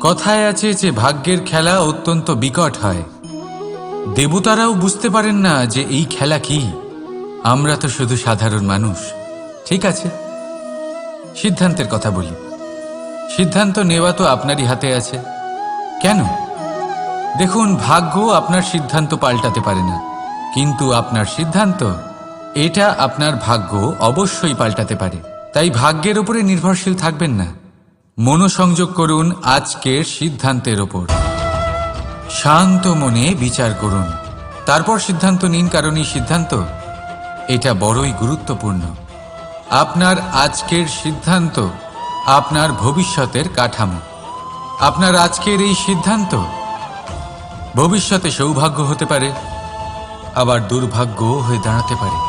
কথায় আছে যে ভাগ্যের খেলা অত্যন্ত বিকট হয়। দেবতারাও বুঝতে পারেন না যে এই খেলা কি। আমরা তো শুধু সাধারণ মানুষ। ঠিক আছে, সিদ্ধান্তের কথা বলি। সিদ্ধান্ত নেওয়া তো আপনারই হাতে আছে। কেন? দেখুন, ভাগ্য আপনার সিদ্ধান্ত পাল্টাতে পারে না, কিন্তু আপনার সিদ্ধান্ত, এটা আপনার ভাগ্য অবশ্যই পাল্টাতে পারে। তাই ভাগ্যের উপরে নির্ভরশীল থাকবেন না। মনোসংযোগ করুন আজকের সিদ্ধান্তের ওপর। শান্ত মনে বিচার করুন, তারপর সিদ্ধান্ত নিন, কারণ এই সিদ্ধান্ত এটা বড়ই গুরুত্বপূর্ণ। আপনার আজকের সিদ্ধান্ত আপনার ভবিষ্যতের কাঠামো। আপনার আজকের এই সিদ্ধান্ত ভবিষ্যতে সৌভাগ্য হতে পারে, আবার দুর্ভাগ্য হয়ে দাঁড়াতে পারে।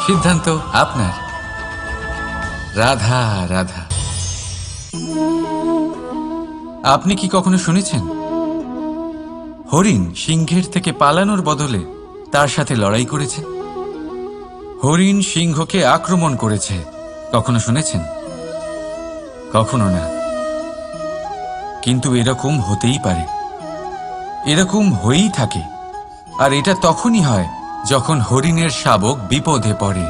সিদ্ধান্ত আপনার। রাধা রাধা। আপনি কি কখনো শুনেছেন হরিণ সিংহের থেকে পালানোর বদলে তার সাথে লড়াই করেছে? হরিণ সিংহকে আক্রমণ করেছে, কখনো শুনেছেন? কখনো না। কিন্তু এরকম হতেই পারে, এরকম হয়েই থাকে। আর এটা তখনই হয় যখন হরিণের শাবক বিপদে পড়ে।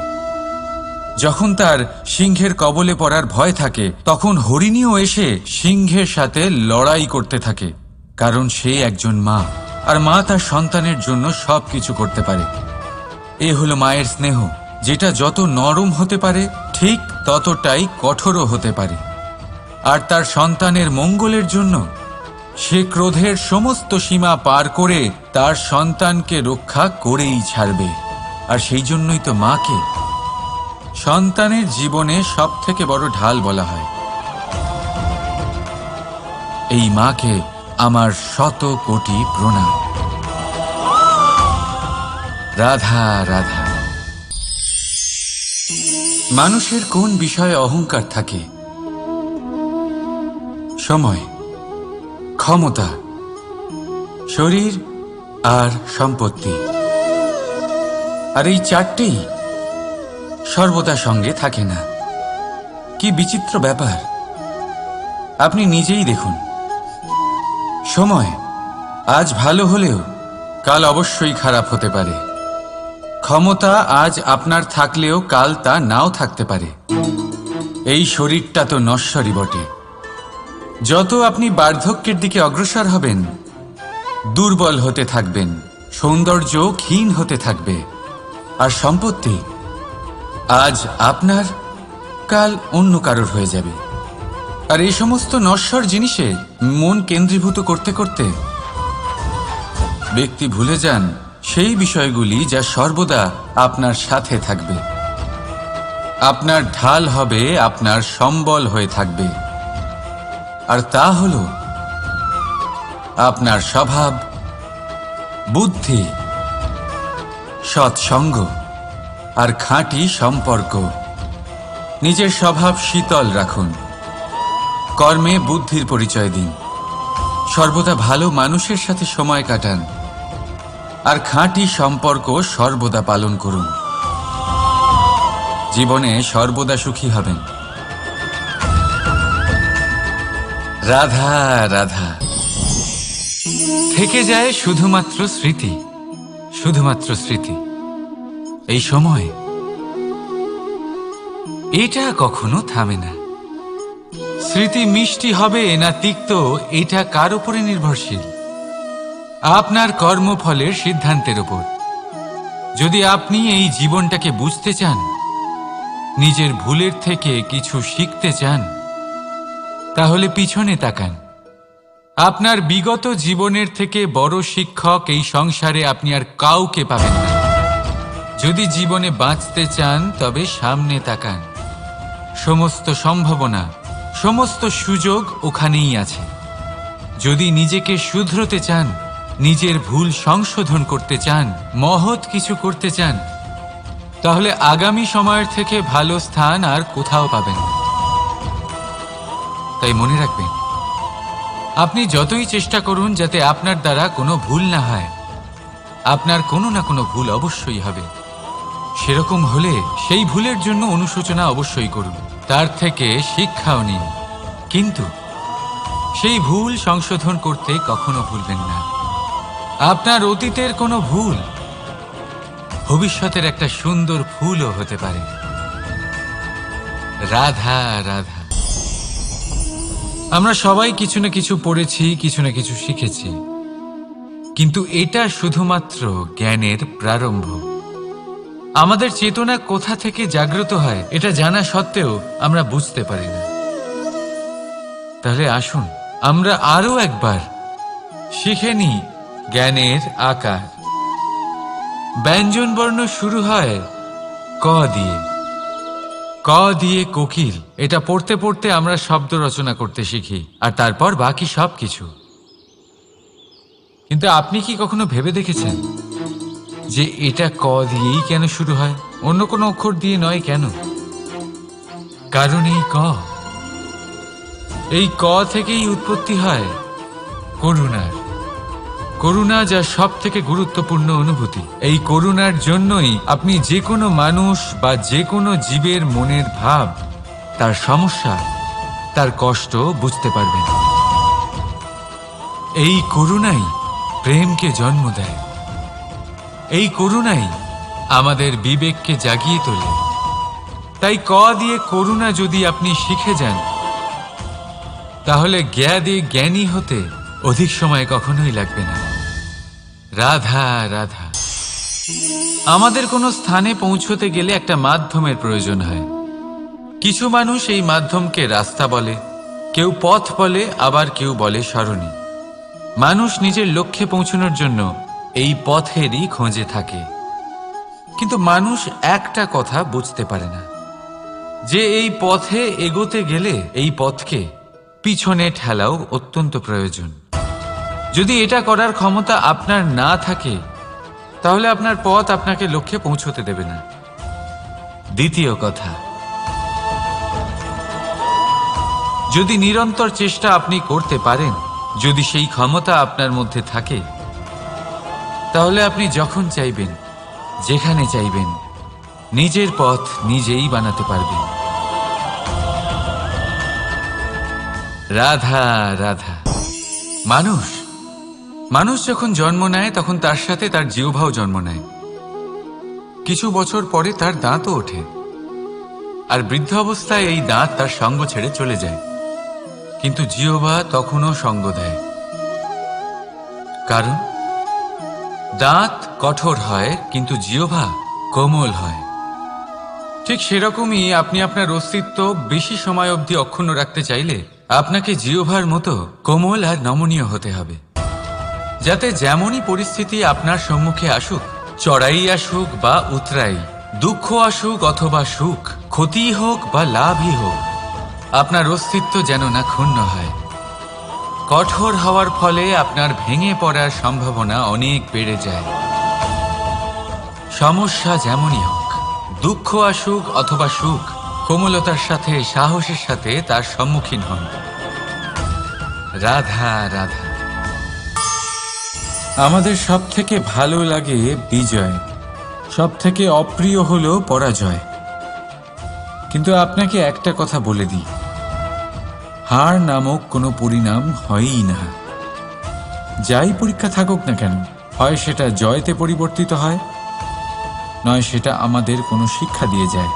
যখন তার সিংহের কবলে পড়ার ভয় থাকে, তখন হরিণীও এসে সিংহের সাথে লড়াই করতে থাকে। কারণ সে একজন মা, আর মা তার সন্তানের জন্য সবকিছু করতে পারে। এ হলো মায়ের স্নেহ, যেটা যত নরম হতে পারে ঠিক ততটাই কঠোরও হতে পারে। আর তার সন্তানের মঙ্গলের জন্য সে ক্রোধের সমস্ত সীমা পার করে তার সন্তানকে রক্ষা করেই ছাড়বে। আর সেই জন্যই তো মাকে সন্তানের জীবনে সবথেকে বড় ঢাল বলা হয়। এই মাকে আমার শত কোটি প্রণাম। রাধা রাধা। মানুষের কোন বিষয়ে অহংকার থাকে? সময়, ক্ষমতা, শরীর আর সম্পত্তি। আর এই চারটেই সর্বদা সঙ্গে থাকে না। কি বিচিত্র ব্যাপার! আপনি নিজেই দেখুন। সময় আজ ভালো হলেও কাল অবশ্যই খারাপ হতে পারে। ক্ষমতা আজ আপনার থাকলেও কাল তা নাও থাকতে পারে। এই শরীরটা তো নশ্বরই বটে। যত আপনি বার্ধক্যের দিকে অগ্রসর হবেন, দুর্বল হতে থাকবেন, সৌন্দর্য ক্ষীণ হতে থাকবে। আর সম্পত্তি আজ আপনার, কাল অন্য কারোর হয়ে যাবে। আর এই সমস্ত নশ্বর জিনিসে মন কেন্দ্রীভূত করতে করতে ব্যক্তি ভুলে যান সেই বিষয়গুলি যা সর্বদা আপনার সাথে থাকবে। আপনার ঢাল হবে, আপনার সম্বল হয়ে থাকবে। আর তা হল আপনার স্বভাব, বুদ্ধি, সৎসঙ্গ আর খাঁটি সম্পর্ক। নিজের স্বভাব শীতল রাখুন, কর্মে বুদ্ধির পরিচয় দিন, সর্বদা ভালো মানুষের সাথে সময় কাটান, আর খাঁটি সম্পর্ক সর্বদা পালন করুন। জীবনে সর্বদা সুখী হবেন। রাধা রাধা। থেকে যায় শুধুমাত্র স্মৃতি, শুধুমাত্র স্মৃতি। এই সময় এটা কখনো থামে না। স্মৃতি মিষ্টি হবে না তিক্ত, এটা কার উপরে নির্ভরশীল? আপনার কর্মফলের সিদ্ধান্তের উপর। যদি আপনি এই জীবনটাকে বুঝতে চান, নিজের ভুলের থেকে কিছু শিখতে চান, তাহলে পিছনে তাকান। আপনার বিগত জীবনের থেকে বড় শিক্ষক এই সংসারে আপনি আর কাউকে পাবেন না। যদি জীবনে বাঁচতে চান, তবে সামনে তাকান। সমস্ত সম্ভাবনা, সমস্ত সুযোগ ওখানেই আছে। যদি নিজেকে শুধরতে চান, নিজের ভুল সংশোধন করতে চান, মহৎ কিছু করতে চান, তাহলে আগামী সময়ের থেকে ভালো স্থান আর কোথাও পাবেন না। তাই মনে রাখবেন, আপনি যতই চেষ্টা করুন যাতে আপনার দ্বারা কোনো ভুল না হয়, আপনার কোনো না কোনো ভুল অবশ্যই হবে। সেরকম হলে সেই ভুলের জন্য অনুশোচনা অবশ্যই করুন। তার থেকে শিক্ষাও নিন, কিন্তু সেই ভুল সংশোধন করতে কখনো ভুলবেন না। আপনার অতীতের কোনো ভুল ভবিষ্যতের একটা সুন্দর ফুলও হতে পারে। রাধা রাধা। আমরা সবাই কিছু না কিছু পড়েছি, কিছু না কিছু শিখেছি, কিন্তু এটা শুধুমাত্র জ্ঞানের প্রারম্ভ। আমাদের চেতনা কোথা থেকে জাগ্রত হয় এটা জানা সত্ত্বেও আমরা বুঝতে পারি না। তাহলে আসুন আমরা আরো একবার শিখে নিই জ্ঞানের আকার। ব্যঞ্জন বর্ণ শুরু হয় ক দিয়ে। ক দিয়ে কোকিল, এটা পড়তে পড়তে আমরা শব্দ রচনা করতে শিখি, আর তারপর বাকি সব কিছু। কিন্তু আপনি কি কখনো ভেবে দেখেছেন যে এটা ক দিয়েই কেন শুরু হয়, অন্য কোনো অক্ষর দিয়ে নয় কেন? কারণ এই ক থেকেই উৎপত্তি হয় করুণার। করুণা যা সব থেকে গুরুত্বপূর্ণ অনুভূতি। এই করুণার জন্যই আপনি যে কোনো মানুষ বা যে কোনো জীবের মনের ভাব, তার সমস্যা, তার কষ্ট বুঝতে পারবেন। এই করুণাই প্রেমকে জন্ম দেয়। এই করুণাই আমাদের বিবেককে জাগিয়ে তোলে। তাই ক দিয়ে করুণা যদি আপনি শিখে যান, তাহলে জ্ঞাদে জ্ঞানী হতে অধিক সময় কখনোই লাগবে না। রাধা রাধা। আমাদের কোনো স্থানে পৌঁছতে গেলে একটা মাধ্যমের প্রয়োজন হয়। কিছু মানুষ এই মাধ্যমকে রাস্তা বলে, কেউ পথ বলে, আবার কেউ বলে সরণি। মানুষ নিজের লক্ষ্যে পৌঁছানোর জন্য এই পথেরই খোঁজে থাকে, কিন্তু মানুষ একটা কথা বুঝতে পারে না, যে এই পথে এগোতে গেলে এই পথকে পিছনে ঠেলাও অত্যন্ত প্রয়োজন। যদি এটা করার ক্ষমতা আপনার না থাকে, তাহলে আপনার পথ আপনাকে লক্ষ্যে পৌঁছতে দেবে না। দ্বিতীয় কথা, যদি নিরন্তর চেষ্টা আপনি করতে পারেন, যদি সেই ক্ষমতা আপনার মধ্যে থাকে, তাহলে আপনি যখন চাইবেন, যেখানে চাইবেন, নিজের পথ নিজেই বানাতে পারবেন। রাধা রাধা। মানুষ যখন জন্ম নেয় তখন তার সাথে তার জিহ্বাও জন্ম নেয়। কিছু বছর পরে তার দাঁতও ওঠে, আর বৃদ্ধ অবস্থায় এই দাঁত তার সঙ্গ ছেড়ে চলে যায়, কিন্তু জিহ্বা তখনও সঙ্গ দেয়। কারণ দাঁত কঠোর হয়, কিন্তু জিহ্বা কোমল হয়। ঠিক সেরকমই আপনি আপনার অস্তিত্ব বেশি সময় অবধি অক্ষুণ্ণ রাখতে চাইলে আপনাকে জিহ্বার মতো কোমল আর নমনীয় হতে হবে, যাতে যেমনই পরিস্থিতি আপনার সম্মুখে আসুক, চড়াই আসুক বা উতরাই, দুঃখ আসুক অথবা সুখ, ক্ষতি হোক বা লাভই হোক, আপনার অস্তিত্ব যেন না ক্ষুণ্ণ হয়। কঠোর হওয়ার ফলে আপনার ভেঙে পড়ার সম্ভাবনা অনেক বেড়ে যায়। সমস্যা যেমনই হোক, দুঃখ আসুক অথবা সুখ, কোমলতার সাথে, সাহসের সাথে তার সম্মুখীন হন। রাধা রাধা। আমাদের সব থেকে ভালো লাগে বিজয়, সব থেকে অপ্রিয় হলো পরাজয়। কিন্তু আপনাকে একটা কথা বলে দিই, হার নামক কোনো পরিণাম হয়ই না। যাই পরীক্ষা থাকুক না কেন, হয় সেটা জয়তে পরিবর্তিত হয়, নয় সেটা আমাদের কোনো শিক্ষা দিয়ে যায়।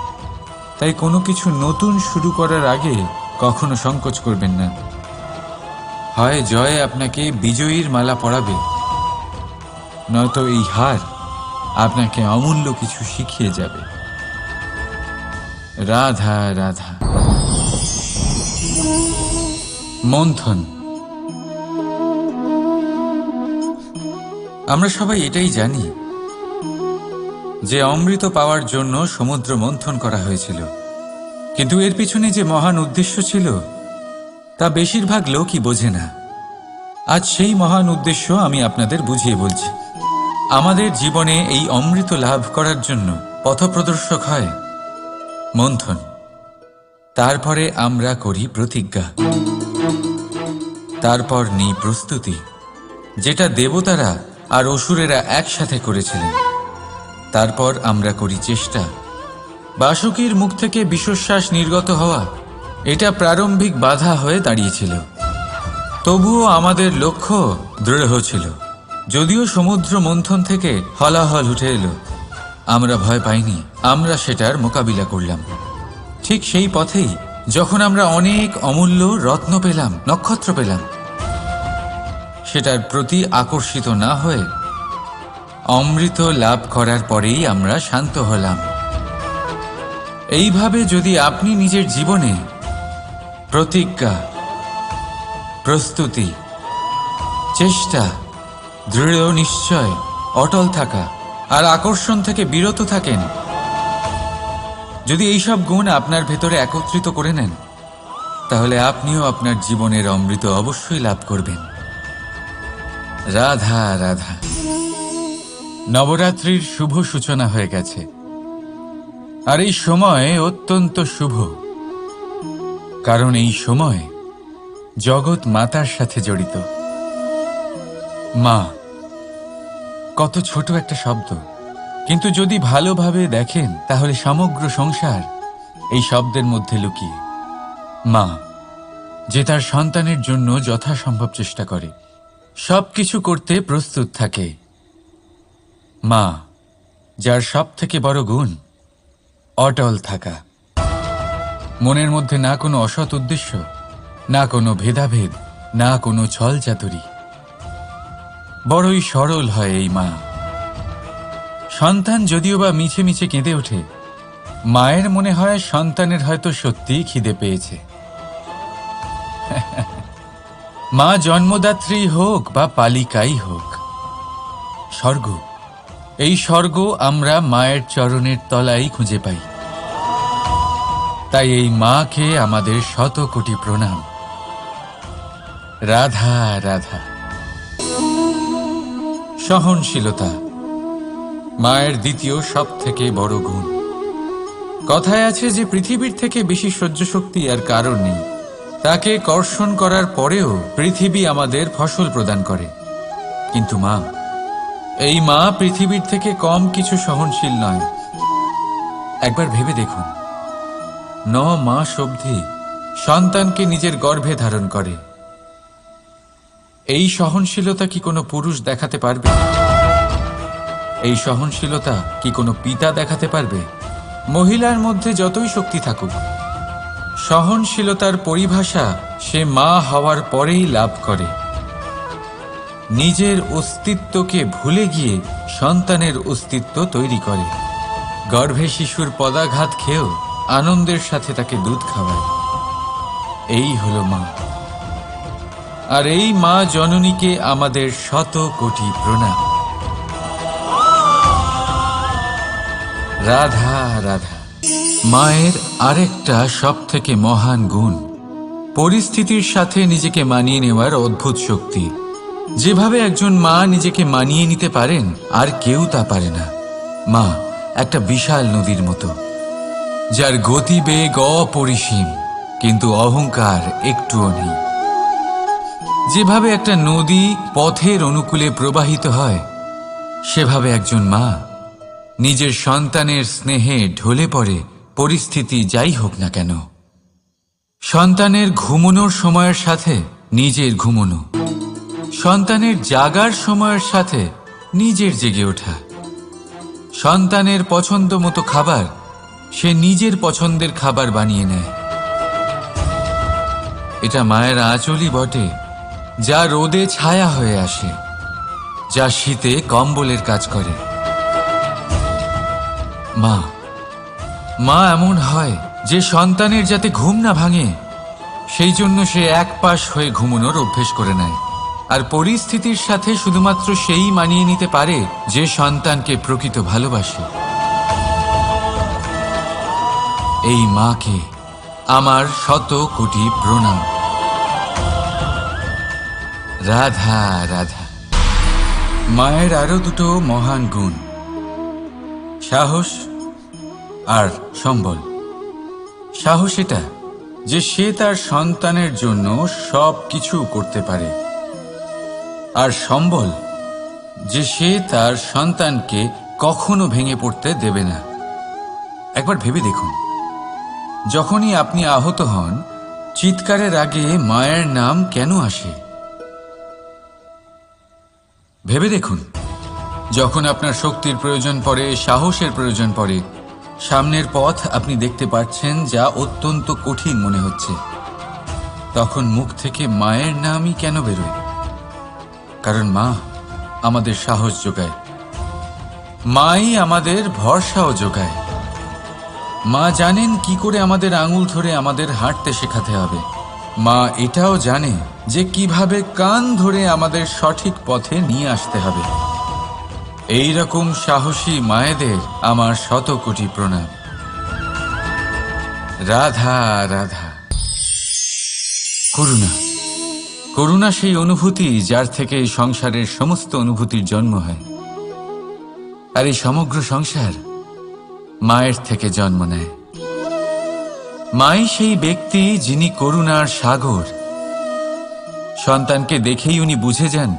তাই কোনো কিছু নতুন শুরু করার আগে কখনো সংকোচ করবেন না। হয় জয় আপনাকে বিজয়ীর মালা পরাবে, নয়তো এই হার আপনাকে অমূল্য কিছু শিখিয়ে যাবে। রাধা রাধা। মন্থন। আমরা সবাই এটাই জানি যে অমৃত পাওয়ার জন্য সমুদ্র মন্থন করা হয়েছিল, কিন্তু এর পিছনে যে মহান উদ্দেশ্য ছিল তা বেশিরভাগ লোকই বোঝে না। আজ সেই মহান উদ্দেশ্য আমি আপনাদের বুঝিয়ে বলছি। আমাদের জীবনে এই অমৃত লাভ করার জন্য পথপ্রদর্শক হয় মন্থন। তারপরে আমরা করি প্রতিজ্ঞা, তারপর নিই প্রস্তুতি, যেটা দেবতারা আর অসুরেরা একসাথে করেছিলেন। তারপর আমরা করি চেষ্টা, বাসুকীর মুখ থেকে বিশ্বশ্বাস নির্গত হওয়া এটা প্রারম্ভিক বাধা হয়ে দাঁড়িয়েছিল। তবুও আমাদের লক্ষ্য দৃঢ় ছিল। যদিও সমুদ্র মন্থন থেকে হলাহল উঠে এলো, আমরা ভয় পাইনি, আমরা সেটার মোকাবিলা করলাম। ঠিক সেই পথেই যখন আমরা অনেক অমূল্য রত্ন পেলাম, নক্ষত্র পেলাম, সেটার প্রতি আকর্ষিত না হয়ে অমৃত লাভ করার পরেই আমরা শান্ত হলাম। এইভাবে যদি আপনি নিজের জীবনে প্রতিজ্ঞা, প্রস্তুতি, চেষ্টা, দৃঢ় নিশ্চয়, অটল থাকা আর আকর্ষণ থেকে বিরত থাকেন, যদি এইসব গুণ আপনার ভেতরে একত্রিত করে নেন, তাহলে আপনিও আপনার জীবনের অমৃত অবশ্যই লাভ করবেন। রাধা রাধা। নবরাত্রির শুভ সূচনা হয়ে গেছে, আর এই সময় অত্যন্ত শুভ, কারণ এই সময় জগৎ মাতার সাথে জড়িত। মা কত ছোট একটা শব্দ, কিন্তু যদি ভালোভাবে দেখেন তাহলে সমগ্র সংসার এই শব্দের মধ্যে লুকিয়ে। মা যে তার সন্তানের জন্য যথাসম্ভব চেষ্টা করে, সবকিছু করতে প্রস্তুত থাকে। মা যার সব থেকে বড় গুণ অটল থাকা, মনের মধ্যে না কোনো অসৎ উদ্দেশ্য, না কোনো ভেদাভেদ, না কোনো ছল চাতুরি। বড়ই সরল হয় এই মা। সন্তান যদিও বা মিছে মিছে কেঁদে ওঠে, মায়ের মনে হয় সন্তানের হয়তো সত্যিই খিদে পেয়েছে। মা জন্মদাত্রী হোক বা পালিকাই হোক, স্বর্গ, এই স্বর্গ আমরা মায়ের চরণের তলায় খুঁজে পাই। তাই এই মাকে আমাদের শত কোটি প্রণাম। রাধা রাধা। সহনশীলতা মায়ের দ্বিতীয় সব থেকে বড় গুণ। কথায় আছে যে পৃথিবীর থেকে বেশি সহ্য শক্তি আর কারণ নেই। তাকে কর্ষণ করার পরেও পৃথিবী আমাদের ফসল প্রদান করে, কিন্তু মা, এই মা পৃথিবীর থেকে কম কিছু সহনশীল নয়। একবার ভেবে দেখুন, 9 মাস অবধি সন্তানকে নিজের গর্ভে ধারণ করে। এই সহনশীলতা কি কোনো পুরুষ দেখাতে পারবে? এই সহনশীলতা কি কোনো পিতা দেখাতে পারবে? মহিলার মধ্যে যতই শক্তি থাকুক, সহনশীলতার পরিভাষা সে মা হওয়ার পরেই লাভ করে। নিজের অস্তিত্বকে ভুলে গিয়ে সন্তানের অস্তিত্ব তৈরি করে। গর্ভে শিশুর পদাঘাত খেয়েও আনন্দের সাথে তাকে দুধ খাওয়ায়। এই হলো মা। আর এই মা জননীকে আমাদের শত কোটি প্রণাম। রাধা রাধা। মায়ের আরেকটা সব থেকে মহান গুণ পরিস্থিতির সাথে নিজেকে মানিয়ে নেওয়ার অদ্ভুত শক্তি। যেভাবে একজন মা নিজেকে মানিয়ে নিতে পারেন, আর কেউ তা পারে না। মা একটা বিশাল নদীর মতো, যার গতিবেগ অপরিসীম, কিন্তু অহংকার একটুও নেই। যেভাবে একটা নদী পথের অনুকূলে প্রবাহিত হয়, সেভাবে একজন মা নিজের সন্তানের স্নেহে ঢলে পড়ে, পরিস্থিতি যাই হোক না কেন। সন্তানের ঘুমানোর সময়ের সাথে নিজের ঘুমানো, সন্তানের জাগার সময়ের সাথে নিজের জেগে ওঠা, সন্তানের পছন্দ মতো খাবার সে নিজের পছন্দের খাবার বানিয়ে নেয়। এটা মায়ের আঁচলই বটে, যা রোদে ছায়া হয়ে আসে, যা শীতে কম্বলের কাজ করে। মা মা এমন হয় যে সন্তানের যাতে ঘুম না ভাঙে, সেই জন্য সে এক পাশ হয়ে ঘুমানোর অভ্যেস করে নেয়। আর পরিস্থিতির সাথে শুধুমাত্র সেই মানিয়ে নিতে পারে যে সন্তানকে প্রকৃত ভালোবাসে। এই মাকে আমার শত কোটি প্রণাম। রাধা রাধা। মায়ের আরো দুটো মহান গুণ, সাহস আর সম্বল। সাহস এটা যে সে তার সন্তানের জন্য সব কিছু করতে পারে, আর সম্বল যে সে তার সন্তানকে কখনো ভেঙে পড়তে দেবে না। একবার ভেবে দেখুন, যখনই আপনি আহত হন, চিৎকারের আগে মায়ের নাম কেন আসে? ভেবে দেখুন, যখন আপনার শক্তির প্রয়োজন পড়ে, সাহসের প্রয়োজন পড়ে, সামনের পথ আপনি দেখতে পাচ্ছেন যা অত্যন্ত কঠিন মনে হচ্ছে, তখন মুখ থেকে মায়ের নামই কেন বেরোয়? কারণ মা আমাদের সাহস যোগায়, মাই আমাদের ভরসাও যোগায়। মা জানেন কি করে আমাদের আঙুল ধরে আমাদের হাঁটতে শেখাতে হবে। মা এটাও জানে যে কিভাবে কান ধরে আমাদের সঠিক পথে নিয়ে আসতে হবে। এই রকম সাহসী মায়েদের আমার শত কোটি প্রণাম। রাধা রাধা। করুণা, করুণা সেই অনুভূতি যার থেকে এই সংসারের সমস্ত অনুভূতির জন্ম হয়। আর এই সমগ্র সংসার মায়ের থেকে জন্ম নেয়। মাই সেই ব্যক্তি যিনি করুণার সাগর। সন্তানকে দেখেই উনি বুঝে যান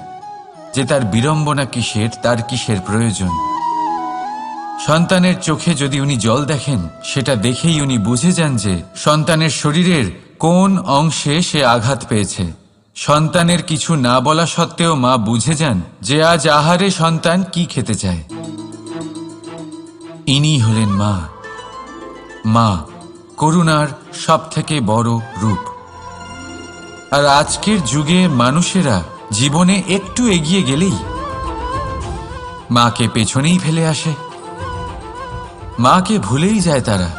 যে তার বিড়ম্বনা কিসের, তার কিসের প্রয়োজন। সন্তানের চোখে যদি উনি জল দেখেন, সেটা দেখেই উনি বুঝে যান যে সন্তানের শরীরের কোন অংশে সে আঘাত পেয়েছে। সন্তানের কিছু না বলা সত্ত্বেও মা বুঝে যান যে আজ আহারে সন্তান কি খেতে চায়। ইনি হলেন মা। মা করুণার সবথেকে বড় রূপ। আর আজকের যুগে মানুষেরা জীবনে একটু এগিয়ে গেলেই মাকে পেছনেই ফেলে আসে, মাকে ভুলেই যায় তারা।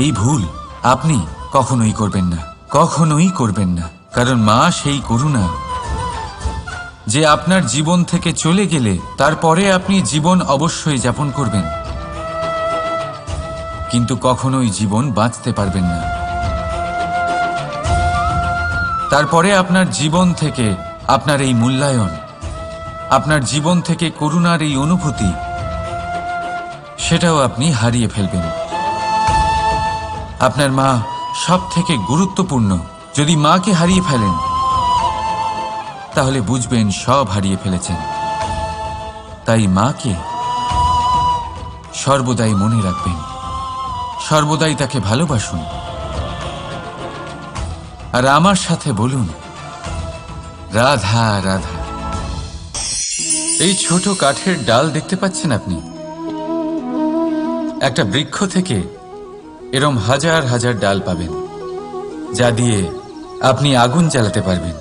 এই ভুল আপনি কখনোই করবেন না, কখনোই করবেন না। কারণ মা সেই করুণা যে আপনার জীবন থেকে চলে গেলে তারপরে আপনি জীবন অবশ্যই যাপন করবেন, কিন্তু কখনোই জীবন বাঁচতে পারবেন না। তারপরে আপনার জীবন থেকে আপনার এই মূল্যায়ন, আপনার জীবন থেকে করুণার এই অনুভূতি, সেটাও আপনি হারিয়ে ফেলবেন। আপনার মা সব থেকে গুরুত্বপূর্ণ। যদি মাকে হারিয়ে ফেলেন তাহলে বুঝবেন সব হারিয়ে ফেলেছেন। তাই মাকে সর্বদাই মনে রাখবেন, সর্বদাই তাকে ভালোবাসুন। আর আমার সাথে বলুন, রাধা রাধা। এই ছোট কাঠের ডাল দেখতে পাচ্ছেন আপনি? একটা বৃক্ষ থেকে এরম হাজার হাজার ডাল পাবেন, যা দিয়ে আপনি আগুন জ্বালাতে পারবেন,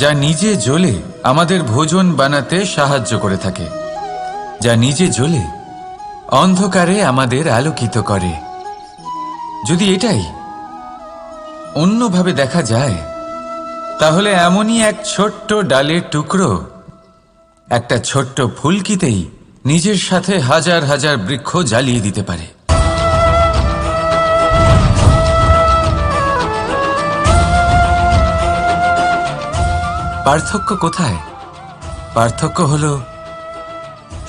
যা নিজে জ্বলে আমাদের ভোজন বানাতে সাহায্য করে থাকে, যা নিজে জ্বলে অন্ধকারে আমাদের আলোকিত করে। যদি এটাই অন্যভাবে দেখা যায়, তাহলে এমনই এক ছোট্ট ডালের টুকরো একটা ছোট্ট ফুলকিতেই নিজের সাথে হাজার হাজার বৃক্ষ জ্বালিয়ে দিতে পারে। পার্থক্য কোথায়? পার্থক্য হলো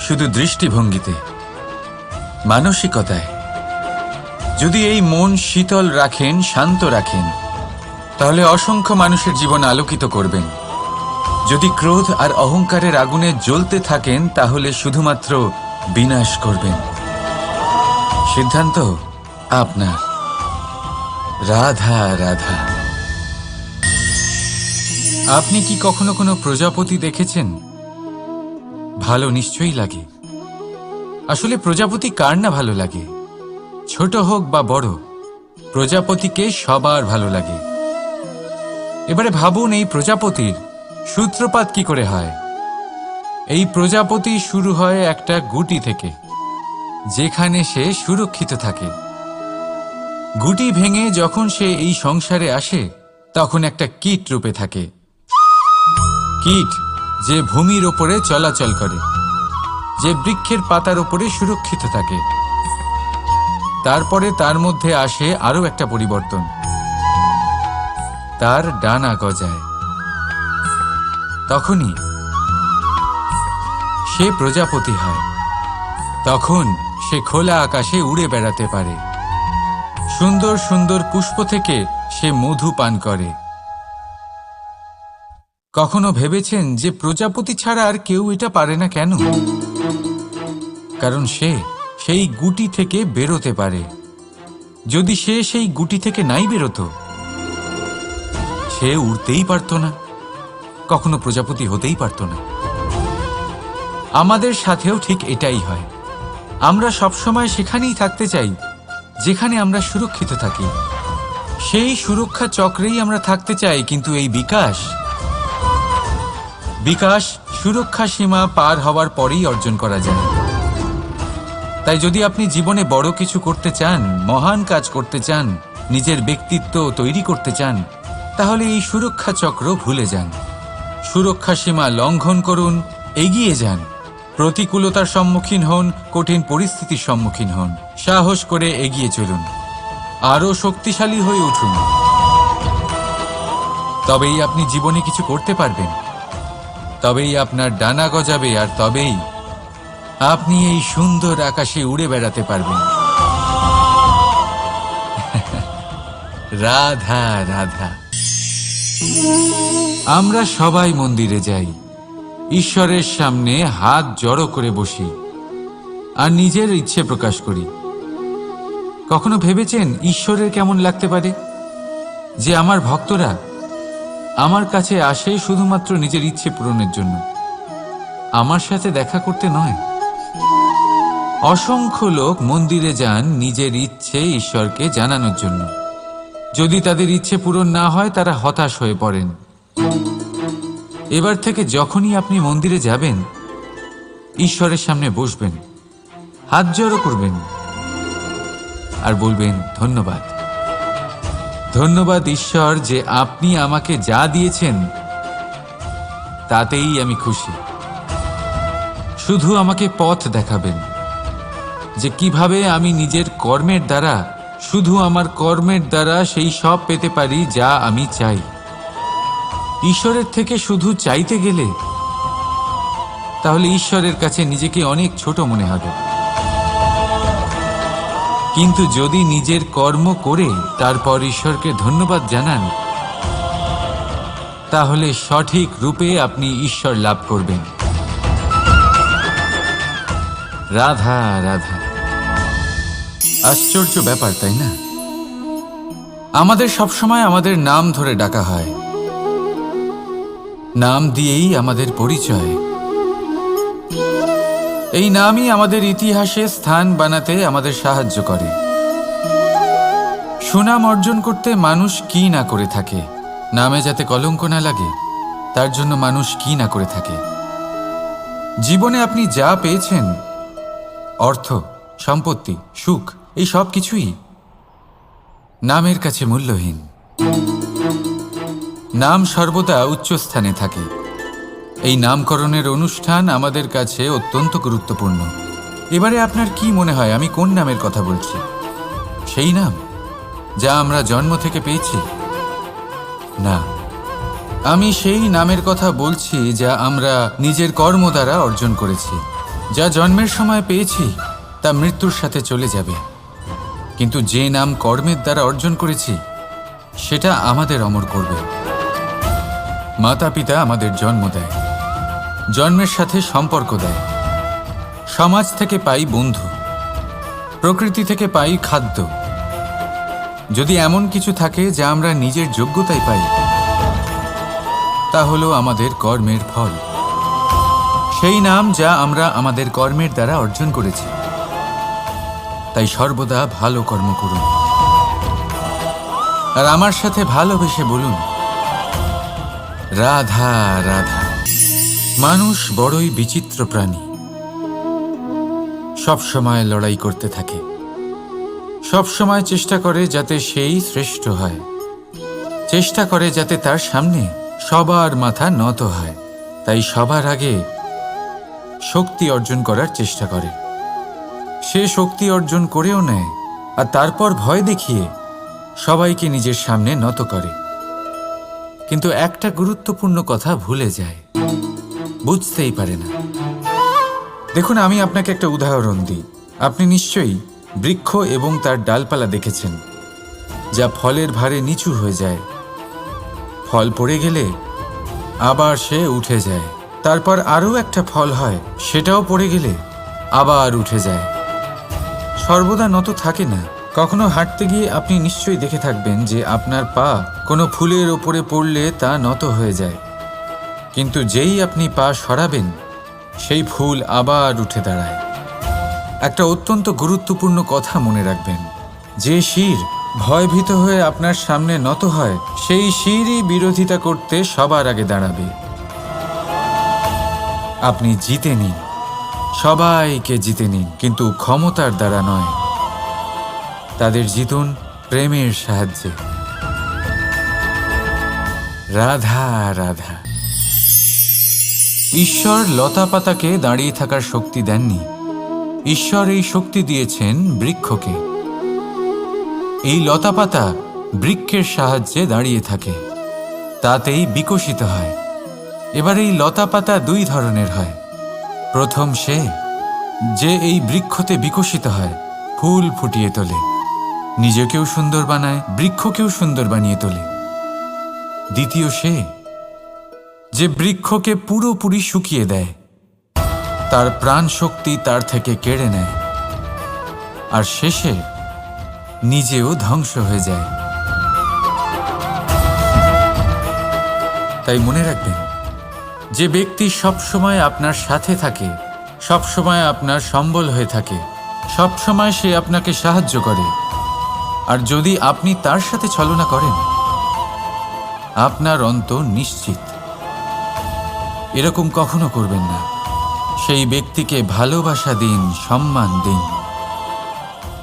শুধু দৃষ্টিভঙ্গিতে, মানসিকতায়। যদি এই মন শীতল রাখেন, শান্ত রাখেন, তাহলে অসংখ্য মানুষের জীবন আলোকিত করবেন। যদি ক্রোধ আর অহংকারের আগুনে জ্বলতে থাকেন, তাহলে শুধুমাত্র বিনাশ করবেন। সিদ্ধান্ত আপনার। রাধা রাধা। আপনি কি কখনো কোনো প্রজাপতি দেখেছেন? ভালো নিশ্চয়ই লাগে। আসলে প্রজাপতি কার না ভালো লাগে? ছোট হোক বা বড়, প্রজাপতিকে সবার ভালো লাগে। এবারে ভাবুন, এই প্রজাপতির সূত্রপাত কি করে হয়? এই প্রজাপতি শুরু হয় একটা গুটি থেকে, যেখানে সে সুরক্ষিত থাকে। গুটি ভেঙে যখন সে এই সংসারে আসে, তখন একটা কীট রূপে থাকে। কীট যে ভূমির ওপরে চলাচল করে, যে বৃক্ষের পাতার ওপরে সুরক্ষিত থাকে। তারপরে তার মধ্যে আসে আরো একটা পরিবর্তন, তার ডানা গজায়। তখনই সে প্রজাপতি হয়। তখন সে খোলা আকাশে উড়ে বেড়াতে পারে। সুন্দর সুন্দর পুষ্প থেকে সে মধু পান করে। কখনো ভেবেছেন যে প্রজাপতি ছাড়া আর কেউ এটা পারে না কেন? কারণ সে সেই গুটি থেকে বেরোতে পারে। যদি সে সেই গুটি থেকে নাই বেরোতো, সে উড়তেই পারত না, কখনো প্রজাপতি হতেই পারত না। আমাদের সাথেও ঠিক এটাই হয়। আমরা সবসময় সেখানেই থাকতে চাই যেখানে আমরা সুরক্ষিত থাকি। সেই সুরক্ষা চক্রেই আমরা থাকতে চাই, কিন্তু এই বিকাশ সুরক্ষা সীমা পার হওয়ার পরেই অর্জন করা যায়। তাই যদি আপনি জীবনে বড় কিছু করতে চান, মহান কাজ করতে চান, নিজের ব্যক্তিত্ব তৈরি করতে চান, তাহলে এই সুরক্ষা চক্র ভুলে যান। সুরক্ষা সীমা লঙ্ঘন করুন, এগিয়ে যান, প্রতিকূলতার সম্মুখীন হন, কঠিন পরিস্থিতির সম্মুখীন হন, সাহস করে এগিয়ে চলুন, আরও শক্তিশালী হয়ে উঠুন। তবেই আপনি জীবনে কিছু করতে পারবেন, তবেই আপনার ডানা গজাবে, আর তবেই আপনি এই সুন্দর আকাশে উড়ে বেড়াতে পারবেন। রাধা রাধা। আমরা সবাই মন্দিরে যাই, ঈশ্বরের সামনে হাত জড়ো করে বসি আর নিজের ইচ্ছে প্রকাশ করি। কখনো ভেবেছেন ঈশ্বরের কেমন লাগতে পারে যে আমার ভক্তরা আমার কাছে আসে শুধুমাত্র নিজের ইচ্ছে পূরণের জন্য, আমার সাথে দেখা করতে নয়? অসংখ্য লোক মন্দিরে যান নিজের ইচ্ছে ঈশ্বরকে জানানোর জন্য। যদি তাদের ইচ্ছে পূরণ না হয়, তারা হতাশ হয়ে পড়েন। এবার থেকে যখনই আপনি মন্দিরে যাবেন, ঈশ্বরের সামনে বসবেন, হাত জড়ো করবেন আর বলবেন, ধন্যবাদ, ধন্যবাদ ঈশ্বর যে আপনি আমাকে যা দিয়েছেন তাতেই আমি খুশি। শুধু আমাকে পথ দেখাবেন যে কিভাবে আমি নিজের কর্মের দ্বারা, শুধু আমার কর্মের দ্বারা সেই সব পেতে পারি যা আমি চাই। ঈশ্বরের থেকে শুধু চাইতে গেলে তাহলে ঈশ্বরের কাছে নিজেকে অনেক ছোট মনে হবে। কিন্তু যদি নিজের কর্ম করে তারপর ঈশ্বরকে ধন্যবাদ জানান, তাহলে সঠিক রূপে আপনি ঈশ্বর লাভ করবেন। রাধা রাধা। আশ্চর্য ব্যাপার, তাই না? আমাদের সবসময় আমাদের নাম ধরে ডাকা হয়, নাম দিয়েই আমাদের পরিচয়। এই নামই আমাদের ইতিহাসে স্থান বানাতে আমাদের সাহায্য করে। সুনাম অর্জন করতে মানুষ কি না করে থাকে, নামে যাতে কলঙ্ক না লাগে তার জন্য মানুষ কি না করে থাকে। জীবনে আপনি যা পেয়েছেন, অর্থ, সম্পত্তি, সুখ, এই সব কিছুই নামের কাছে মূল্যহীন। নাম সর্বদা উচ্চ স্থানে থাকে। এই নামকরণের অনুষ্ঠান আমাদের কাছে অত্যন্ত গুরুত্বপূর্ণ। এবারে আপনার কি মনে হয় আমি কোন নামের কথা বলছি? সেই নাম যা আমরা জন্ম থেকে পেয়েছি? না, আমি সেই নামের কথা বলছি যা আমরা নিজের কর্ম দ্বারা অর্জন করেছি। যা জন্মের সময় পেয়েছি তা মৃত্যুর সাথে চলে যাবে, কিন্তু যে নাম কর্মের দ্বারা অর্জন করেছি সেটা আমাদের অমর করবে। মাতা পিতা আমাদের জন্ম দেয়, জন্মের সাথে সম্পর্ক দেয়, সমাজ থেকে পাই বন্ধু, প্রকৃতি থেকে পাই খাদ্য। যদি এমন কিছু থাকে যা আমরা নিজের যোগ্যতায় পাই, তা হলো আমাদের কর্মের ফল, সেই নাম যা আমরা আমাদের কর্মের দ্বারা অর্জন করেছি। তাই সর্বদা ভালো কর্ম করুন আর আমার সাথে ভালোবেসে বলুন, রাধা রাধা। মানুষ বড়ই বিচিত্র প্রাণী, সব সময় লড়াই করতে থাকে, সব সময় চেষ্টা করে যাতে সেই শ্রেষ্ঠ হয়, চেষ্টা করে যাতে তার সামনে সবার মাথা নত হয়। তাই সবার আগে শক্তি অর্জন করার চেষ্টা করে। সে শক্তি অর্জন করেও নেয় আর তারপর ভয় দেখিয়ে সবাইকে নিজের সামনে নত করে। কিন্তু একটা গুরুত্বপূর্ণ কথা ভুলে যায়, বুঝতেই পারে না। দেখুন, আমি আপনাকে একটা উদাহরণ দিই। আপনি নিশ্চয়ই বৃক্ষ এবং তার ডালপালা দেখেছেন, যা ফলের ভারে নিচু হয়ে যায়। ফল পড়ে গেলে আবার সে উঠে যায়, তারপর আরও একটা ফল হয়, সেটাও পড়ে গেলে আবার উঠে যায়। সর্বদা নত থাকে না। কখনো হাঁটতে গিয়ে আপনি নিশ্চয়ই দেখে থাকবেন যে আপনার পা কোনো ফুলের ওপরে পড়লে তা নত হয়ে যায়, কিন্তু যেই আপনি পা সরাবেন সেই ফুল আবার উঠে দাঁড়ায়। একটা অত্যন্ত গুরুত্বপূর্ণ কথা মনে রাখবেন, যে শির ভয়ভীত হয়ে আপনার সামনে নত হয় সেই শিরই বিরোধিতা করতে সবার আগে দাঁড়াবে। আপনি জিতে নিন, সবাইকে জিতে নিন, কিন্তু ক্ষমতার দ্বারা নয়। তাদের জিতুন প্রেমের সাহায্যে। রাধা রাধা। ঈশ্বর লতাপাতাকে দাঁড়িয়ে থাকার শক্তি দেননি, ঈশ্বর এই শক্তি দিয়েছেন বৃক্ষকে। এই লতাপাতা বৃক্ষের সাহায্যে দাঁড়িয়ে থাকে, তাতেই বিকশিত হয়। এবার এই লতাপাতা দুই ধরনের হয়। প্রথম সে যে এই বৃক্ষতে বিকশিত হয়, ফুল ফুটিয়ে তোলে, নিজেকেও সুন্দর বানায়, বৃক্ষকেও সুন্দর বানিয়ে তোলে। দ্বিতীয় সে যে বৃক্ষকে পুরোপুরি শুকিয়ে দেয়, তার প্রাণ শক্তি তার থেকে কেড়ে নেয়, আর শেষে নিজেও ধ্বংস হয়ে যায়। তাই মনে রাখবেন, যে ব্যক্তি সবসময় আপনার সাথে থাকে, সবসময় আপনার সম্বল হয়ে থাকে, সবসময় সে আপনাকে সাহায্য করে, আর যদি আপনি তার সাথে ছলনা করেন, আপনার অন্ত নিশ্চিত। এরকম কখনো করবেন না। সেই ব্যক্তিকে ভালোবাসা দিন, সম্মান দিন,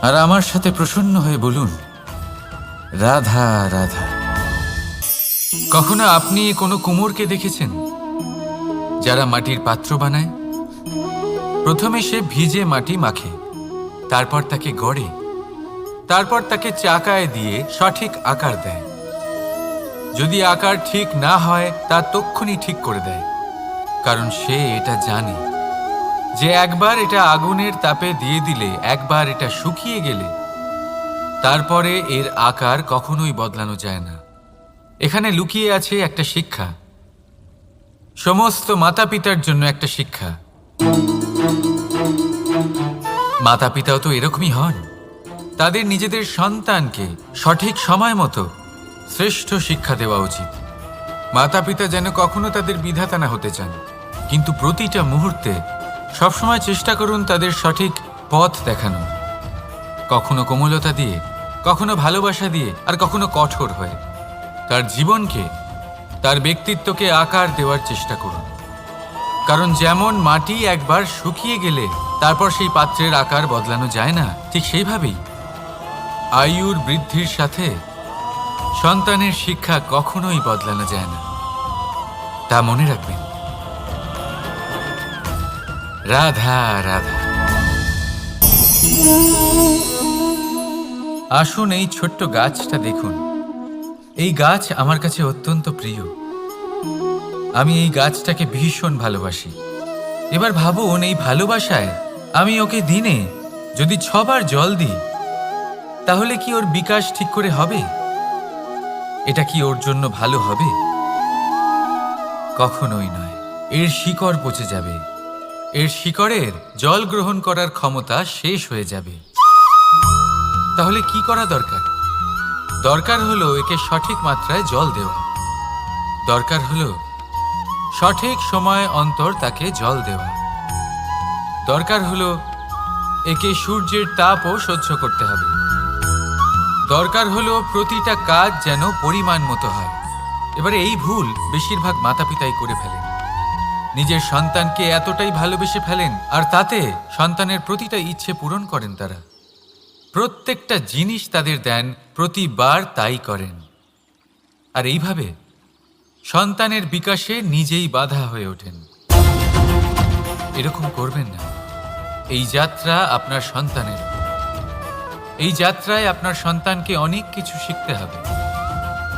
আর আমার সাথে প্রসন্ন হয়ে বলুন, রাধা রাধা। কখনো আপনি কোনো কুমোরকে দেখেছেন যারা মাটির পাত্র বানায়? প্রথমে সে ভিজে মাটি মাখে, তারপর তাকে গড়ে, তারপর তাকে চাকায় দিয়ে সঠিক আকার দেয়। যদি আকার ঠিক না হয় তা তক্ষুনি ঠিক করে দেয়, কারণ সে এটা জানে যে একবার এটা আগুনের তাপে দিয়ে দিলে, একবার এটা শুকিয়ে গেলে তারপরে এর আকার কখনোই বদলানো যায় না। এখানে লুকিয়ে আছে একটা শিক্ষা, সমস্ত মাতা পিতার জন্য একটা শিক্ষা। মাতা পিতাও তো এরকমই হন। তাদের নিজেদের সন্তানকে সঠিক সময় মতো শ্রেষ্ঠ শিক্ষা দেওয়া উচিত। মাতা পিতা যেন কখনো তাদের বিধাতা না হতে চান, কিন্তু প্রতিটা মুহূর্তে সবসময় চেষ্টা করুন তাদের সঠিক পথ দেখানোর। কখনো কোমলতা দিয়ে, কখনো ভালোবাসা দিয়ে, আর কখনো কঠোর হয়ে। তার জীবনকে, তার ব্যক্তিত্বকে আকার দেওয়ার চেষ্টা করুন। কারণ যেমন মাটি একবার শুকিয়ে গেলে তারপর সেই পাত্রের আকার বদলানো যায় না, ঠিক সেইভাবেই আয়ুর বৃদ্ধির সাথে সন্তানের শিক্ষা কখনোই বদলানো যায় না। তা মনে রাখবেন। রাধা রাধা। আসুন এই ছোট্ট গাছটা দেখুন। এই গাছ আমার কাছে অত্যন্ত প্রিয়। আমি এই গাছটাকে ভীষণ ভালোবাসি। এবার ভাবুন, এই ভালোবাসায় আমি ওকে দিনে যদি 6 বার জল দিই, তাহলে কি ওর বিকাশ ঠিক করে হবে? এটা কি ওর জন্য ভালো হবে? কখনোই নয়। এর শিকড় পচে যাবে, এর শিকড়ের জল গ্রহণ করার ক্ষমতা শেষ হয়ে যাবে। তাহলে কি করা দরকার? দরকার হলো একে সঠিক মাত্রায় জল দেওয়া। দরকার হলো সঠিক সময় অন্তর তাকে জল দেওয়া। দরকার হলো একে সূর্যের তাপও সহ্য করতে হবে। দরকার হলো প্রতিটা কাজ যেন পরিমাণ মতো হয়। এবারে এই ভুল বেশিরভাগ মাতা পিতাই করে ফেলেন। নিজের সন্তানকে এতটাই ভালোবেসে ফেলেন, আর তাতে সন্তানের প্রতিটা ইচ্ছে পূরণ করেন। তারা প্রত্যেকটা জিনিস তাদের দেন, প্রতিবার তাই করেন। আর এইভাবে সন্তানের বিকাশে নিজেই বাধা হয়ে ওঠেন। এরকম করবেন না। এই যাত্রা আপনার সন্তানের। এই যাত্রায় আপনার সন্তানকে অনেক কিছু শিখতে হবে।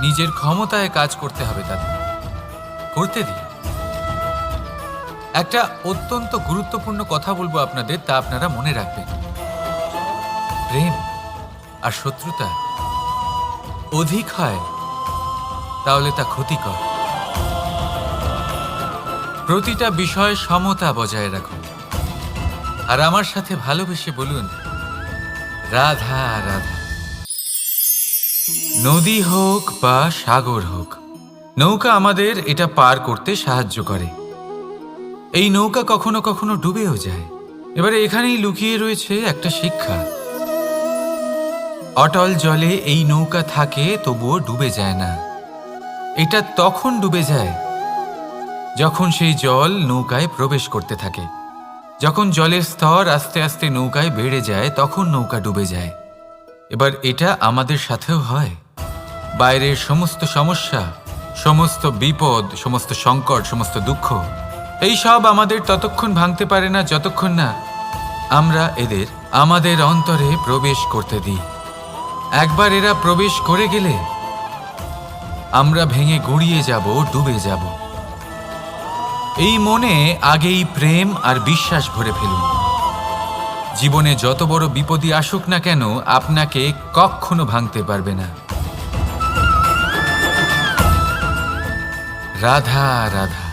নিজের ক্ষমতায় কাজ করতে হবে, তাদের করতে দিন। একটা অত্যন্ত গুরুত্বপূর্ণ কথা বলবো আপনাদের, তা আপনারা মনে রাখবেন। প্রেম আর শত্রুতা অধিক হয় তাহলে তা ক্ষতিকর। প্রতিটা বিষয়ে সমতা বজায় রাখুন। আর আমার সাথে ভালোবেসে বলুন, রাধা রাধা। নদী হোক বা সাগর হোক, নৌকা আমাদের এটা পার করতে সাহায্য করে। এই নৌকা কখনো কখনো ডুবেও যায়। এবারে এখানেই লুকিয়ে রয়েছে একটা শিক্ষা। অটল জলে এই নৌকা থাকে, তবুও ডুবে যায় না। এটা তখন ডুবে যায় যখন সেই জল নৌকায় প্রবেশ করতে থাকে। যখন জলের স্তর আস্তে আস্তে নৌকায় বেড়ে যায়, তখন নৌকা ডুবে যায়। এবার এটা আমাদের সাথেও হয়। বাইরের সমস্ত সমস্যা, সমস্ত বিপদ, সমস্ত সংকট, সমস্ত দুঃখ, এই সব আমাদের ততক্ষণ ভাঙতে পারে না যতক্ষণ না আমরা এদের আমাদের অন্তরে প্রবেশ করতে দিই। একবার এরা প্রবেশ করে গেলে আমরা ভেঙে গুঁড়িয়ে যাব, ডুবে যাব। এই মনে আগেই প্রেম আর বিশ্বাস ভরে ফেলুন। জীবনে যত বড় বিপদই আসুক না কেন, আপনাকে কখনো ভাঙতে পারবে না। রাধা রাধা।